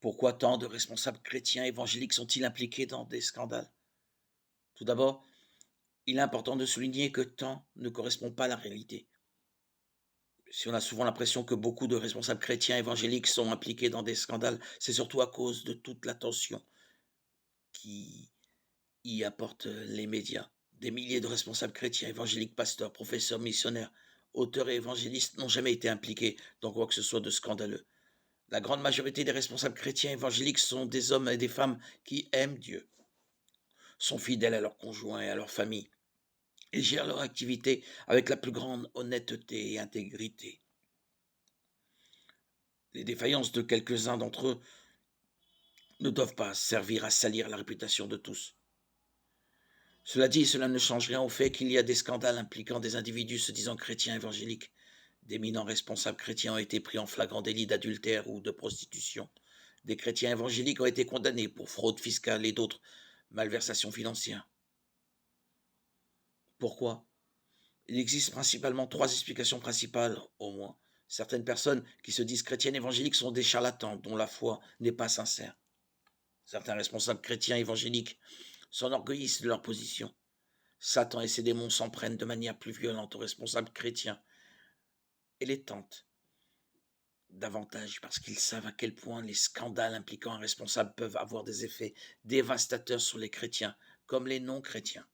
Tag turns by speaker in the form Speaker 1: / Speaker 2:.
Speaker 1: Pourquoi tant de responsables chrétiens évangéliques sont-ils impliqués dans des scandales? Tout d'abord, il est important de souligner que tant ne correspond pas à la réalité. Si on a souvent l'impression que beaucoup de responsables chrétiens évangéliques sont impliqués dans des scandales, c'est surtout à cause de toute l'attention qui y apportent les médias. Des milliers de responsables chrétiens évangéliques, pasteurs, professeurs, missionnaires, auteurs et évangélistes n'ont jamais été impliqués dans quoi que ce soit de scandaleux. La grande majorité des responsables chrétiens évangéliques sont des hommes et des femmes qui aiment Dieu, sont fidèles à leurs conjoints et à leur famille, et gèrent leur activité avec la plus grande honnêteté et intégrité. Les défaillances de quelques-uns d'entre eux ne doivent pas servir à salir la réputation de tous. Cela dit, cela ne change rien au fait qu'il y a des scandales impliquant des individus se disant chrétiens évangéliques. D'éminents responsables chrétiens ont été pris en flagrant délit d'adultère ou de prostitution. Des chrétiens évangéliques ont été condamnés pour fraude fiscale et d'autres malversations financières. Pourquoi? Il existe principalement trois explications principales, au moins. Certaines personnes qui se disent chrétiennes évangéliques sont des charlatans dont la foi n'est pas sincère. Certains responsables chrétiens évangéliques s'enorgueillissent de leur position. Satan et ses démons s'en prennent de manière plus violente aux responsables chrétiens et les tentent davantage parce qu'ils savent à quel point les scandales impliquant un responsable peuvent avoir des effets dévastateurs sur les chrétiens comme les non-chrétiens.